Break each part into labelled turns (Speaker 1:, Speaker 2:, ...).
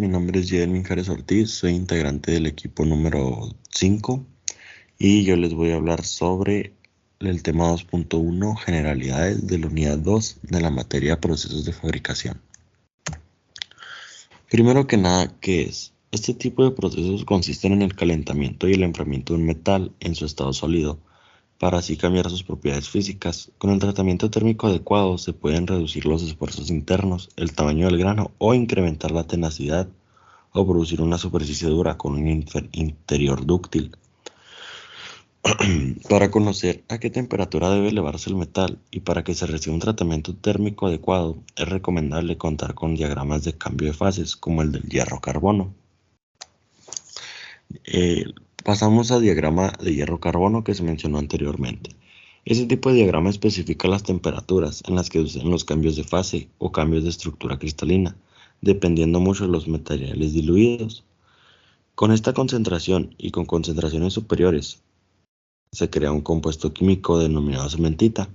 Speaker 1: Mi nombre es Yael Minjares Ortiz, soy integrante del equipo número 5 y yo les voy a hablar sobre el tema 2.1, generalidades de la unidad 2 de la materia procesos de fabricación. Primero que nada, ¿qué es? Este tipo de procesos consisten en el calentamiento y el enfriamiento de un metal en su estado sólido, para así cambiar sus propiedades físicas. Con el tratamiento térmico adecuado se pueden reducir los esfuerzos internos, el tamaño del grano o incrementar la tenacidad o producir una superficie dura con un interior dúctil. Para conocer a qué temperatura debe elevarse el metal y para que se reciba un tratamiento térmico adecuado, es recomendable contar con diagramas de cambio de fases como el del hierro-carbono. Pasamos al diagrama de hierro-carbono que se mencionó anteriormente. Ese tipo de diagrama especifica las temperaturas en las que suceden los cambios de fase o cambios de estructura cristalina, dependiendo mucho de los materiales diluidos. Con esta concentración y con concentraciones superiores, se crea un compuesto químico denominado cementita.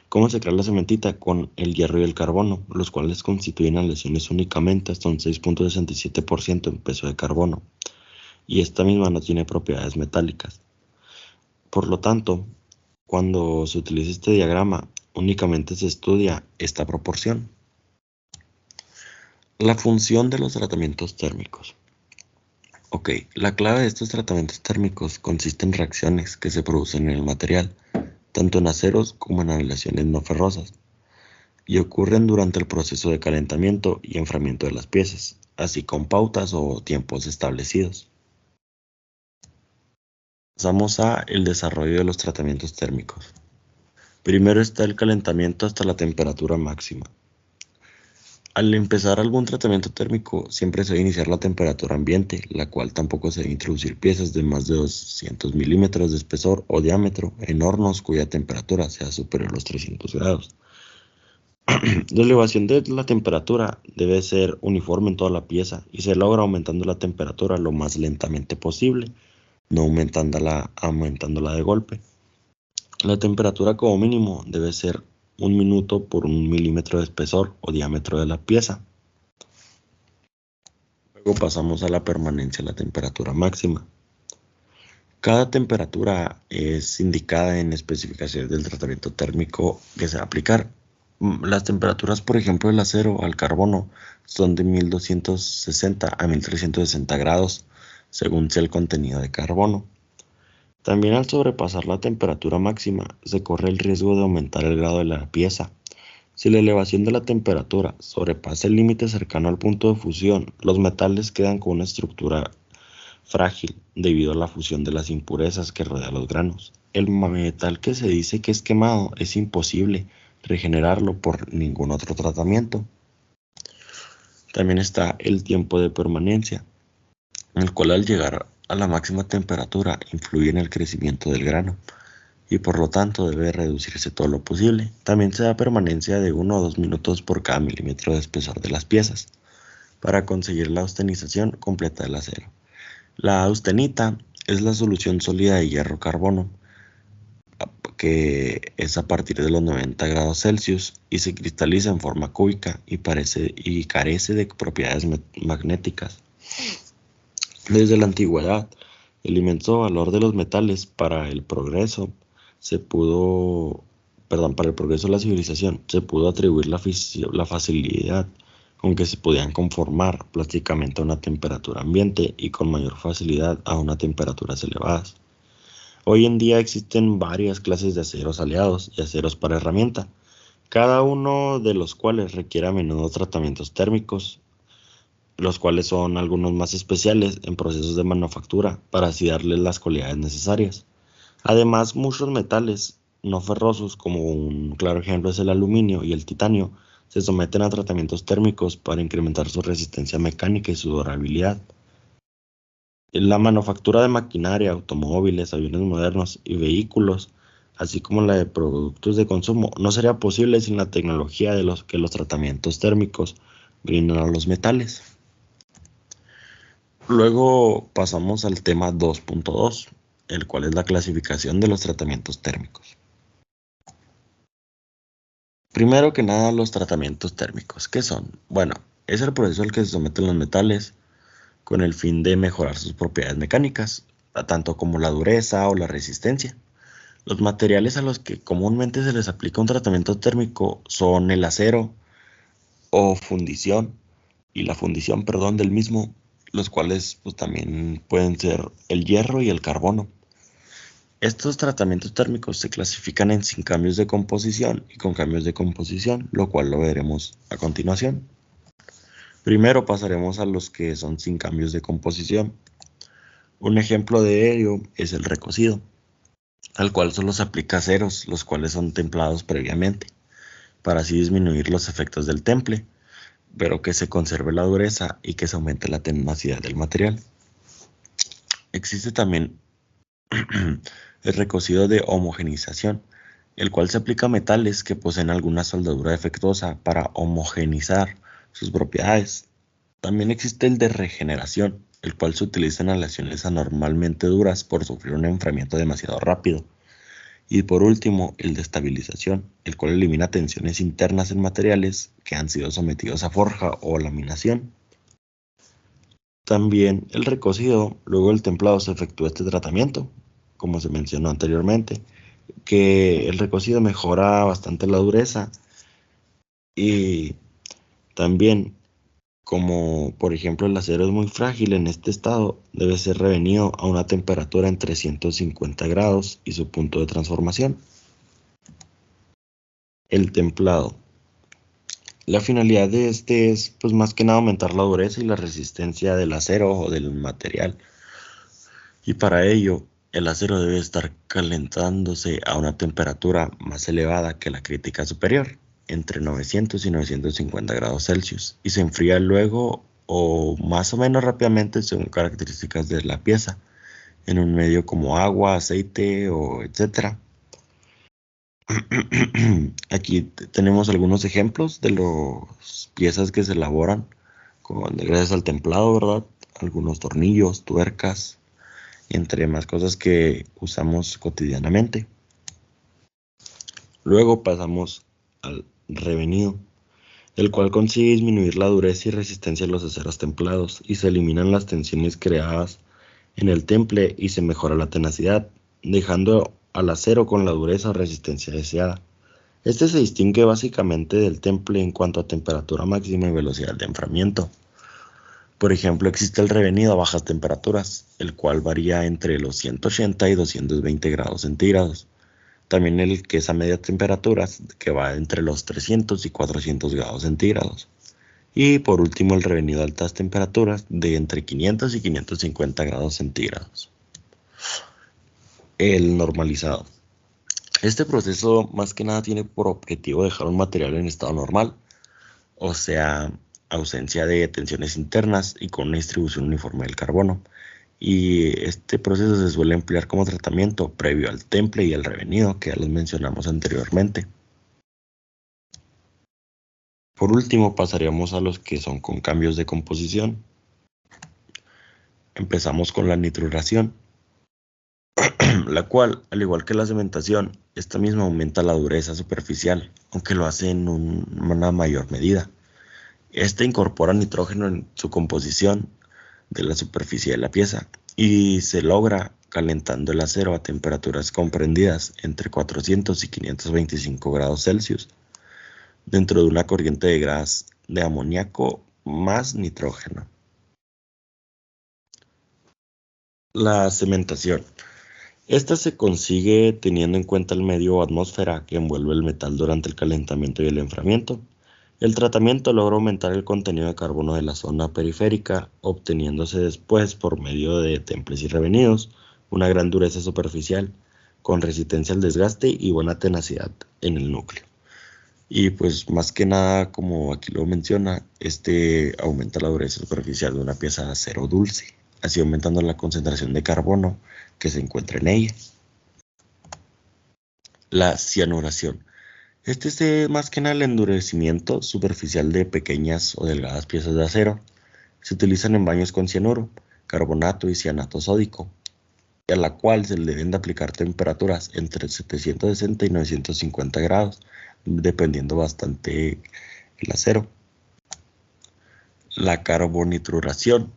Speaker 1: ¿Cómo se crea la cementita? Con el hierro y el carbono, los cuales constituyen aleaciones únicamente hasta un 6.67% en peso de carbono, y esta misma no tiene propiedades metálicas. Por lo tanto, cuando se utiliza este diagrama, únicamente se estudia esta proporción. La función de los tratamientos térmicos. Ok, la clave de estos tratamientos térmicos consiste en reacciones que se producen en el material, tanto en aceros como en aleaciones no ferrosas, y ocurren durante el proceso de calentamiento y enfriamiento de las piezas, así con pautas o tiempos establecidos. Pasamos a el desarrollo de los tratamientos térmicos. Primero está el calentamiento hasta la temperatura máxima. Al empezar algún tratamiento térmico, siempre se debe iniciar la temperatura ambiente, la cual tampoco se debe introducir piezas de más de 200 milímetros de espesor o diámetro en hornos cuya temperatura sea superior a los 300 grados. La elevación de la temperatura debe ser uniforme en toda la pieza y se logra aumentando la temperatura lo más lentamente posible, no aumentándola de golpe. La temperatura como mínimo debe ser 1 minuto por 1 milímetro de espesor o diámetro de la pieza. Luego pasamos a la permanencia a la temperatura máxima. Cada temperatura es indicada en especificaciones del tratamiento térmico que se va a aplicar. Las temperaturas, por ejemplo, del acero al carbono son de 1260 a 1360 grados, según sea el contenido de carbono. También al sobrepasar la temperatura máxima, se corre el riesgo de aumentar el grado de la pieza. Si la elevación de la temperatura sobrepasa el límite cercano al punto de fusión, los metales quedan con una estructura frágil debido a la fusión de las impurezas que rodean los granos. El metal que se dice que es quemado es imposible regenerarlo por ningún otro tratamiento. También está el tiempo de permanencia, el cual al llegar a la máxima temperatura influye en el crecimiento del grano y por lo tanto debe reducirse todo lo posible. También se da permanencia de 1 o 2 minutos por cada milímetro de espesor de las piezas para conseguir la austenización completa del acero. La austenita es la solución sólida de hierro-carbono, que es a partir de los 90 grados Celsius y se cristaliza en forma cúbica y carece de propiedades magnéticas. Desde la antigüedad, el inmenso valor de los metales para el progreso de la civilización, se pudo atribuir la facilidad con que se podían conformar plásticamente a una temperatura ambiente y con mayor facilidad a unas temperaturas elevadas. Hoy en día existen varias clases de aceros aliados y aceros para herramienta, cada uno de los cuales requiere a menudo tratamientos térmicos, los cuales son algunos más especiales en procesos de manufactura para así darles las cualidades necesarias. Además, muchos metales no ferrosos, como un claro ejemplo es el aluminio y el titanio, se someten a tratamientos térmicos para incrementar su resistencia mecánica y su durabilidad. La manufactura de maquinaria, automóviles, aviones modernos y vehículos, así como la de productos de consumo, no sería posible sin la tecnología de los tratamientos térmicos brindan a los metales. Luego pasamos al tema 2.2, el cual es la clasificación de los tratamientos térmicos. Primero que nada, los tratamientos térmicos. ¿Qué son? Bueno, Es el proceso al que se someten los metales con el fin de mejorar sus propiedades mecánicas, tanto como la dureza o la resistencia. Los materiales a los que comúnmente se les aplica un tratamiento térmico son el acero o fundición y la fundición, perdón, del mismo, los cuales pues, también pueden ser el hierro y el carbono. Estos tratamientos térmicos se clasifican en sin cambios de composición y con cambios de composición, lo cual lo veremos a continuación. Primero pasaremos a los que son sin cambios de composición. Un ejemplo de ello es el recocido, al cual solo se aplica aceros, los cuales son templados previamente, para así disminuir los efectos del temple, pero que se conserve la dureza y que se aumente la tenacidad del material. Existe también el recocido de homogeneización, el cual se aplica a metales que poseen alguna soldadura defectuosa para homogeneizar sus propiedades. También existe el de regeneración, el cual se utiliza en aleaciones anormalmente duras por sufrir un enfriamiento demasiado rápido. Y por último, el de estabilización, el cual elimina tensiones internas en materiales que han sido sometidos a forja o laminación. También el recocido, luego del templado, se efectúa este tratamiento, como se mencionó anteriormente, que el recocido mejora bastante la dureza y también, como por ejemplo el acero es muy frágil en este estado, debe ser revenido a una temperatura en 350 grados y su punto de transformación. El templado. La finalidad de este es pues más que nada aumentar la dureza y la resistencia del acero o del material. Y para ello, el acero debe estar calentándose a una temperatura más elevada que la crítica superior, entre 900 y 950 grados Celsius, y se enfría luego o más o menos rápidamente según características de la pieza, en un medio como agua, aceite o etcétera. Aquí tenemos algunos ejemplos de las piezas que se elaboran gracias al templado, ¿verdad? Algunos tornillos, tuercas, entre más cosas que usamos cotidianamente. Luego pasamos al revenido, el cual consigue disminuir la dureza y resistencia de los aceros templados y se eliminan las tensiones creadas en el temple y se mejora la tenacidad, dejando al acero con la dureza o resistencia deseada. Este se distingue básicamente del temple en cuanto a temperatura máxima y velocidad de enfriamiento. Por ejemplo, existe el revenido a bajas temperaturas, el cual varía entre los 180 y 220 grados centígrados. También el que es a medias temperaturas, que va entre los 300 y 400 grados centígrados. Y por último, el revenido a altas temperaturas, de entre 500 y 550 grados centígrados. El normalizado. Este proceso más que nada tiene por objetivo dejar un material en estado normal, o sea, ausencia de tensiones internas y con una distribución uniforme del carbono. Y este proceso se suele emplear como tratamiento previo al temple y al revenido, que ya los mencionamos anteriormente. Por último, pasaríamos a los que son con cambios de composición. Empezamos con la nitruración, la cual, al igual que la cementación, esta misma aumenta la dureza superficial, aunque lo hace en una mayor medida. Este incorpora nitrógeno en su composición de la superficie de la pieza y se logra calentando el acero a temperaturas comprendidas entre 400 y 525 grados Celsius dentro de una corriente de gas de amoníaco más nitrógeno. La cementación. Esta se consigue teniendo en cuenta el medio o atmósfera que envuelve el metal durante el calentamiento y el enfriamiento. El tratamiento logra aumentar el contenido de carbono de la zona periférica, obteniéndose después, por medio de temples y revenidos, una gran dureza superficial, con resistencia al desgaste y buena tenacidad en el núcleo. Y pues más que nada, como aquí lo menciona, este aumenta la dureza superficial de una pieza de acero dulce, así aumentando la concentración de carbono que se encuentra en ella. La cianuración. Este es más que nada el endurecimiento superficial de pequeñas o delgadas piezas de acero. Se utilizan en baños con cianuro, carbonato y cianato sódico, a la cual se le deben de aplicar temperaturas entre 760 y 950 grados, dependiendo bastante el acero. la carbonitruración,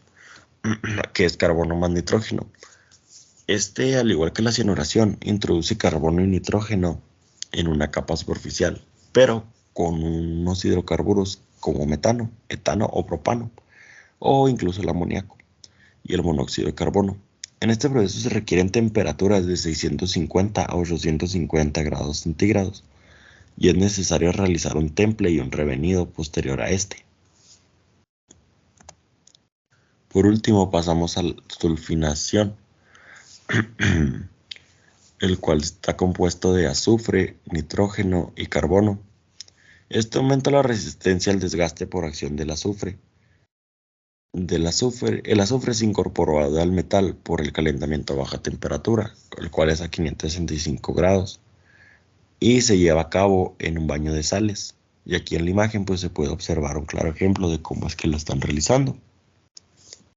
Speaker 1: que es carbono más nitrógeno. Al igual que la cianuración, introduce carbono y nitrógeno en una capa superficial, pero con unos hidrocarburos como metano, etano o propano, o incluso el amoníaco y el monóxido de carbono. En este proceso se requieren temperaturas de 650 a 850 grados centígrados y es necesario realizar un temple y un revenido posterior a este. Por último pasamos a la sulfinación, el cual está compuesto de azufre, nitrógeno y carbono. Esto aumenta la resistencia al desgaste por acción del azufre. El azufre es incorporado al metal por el calentamiento a baja temperatura, el cual es a 565 grados, y se lleva a cabo en un baño de sales. Y aquí en la imagen pues se puede observar un claro ejemplo de cómo es que lo están realizando.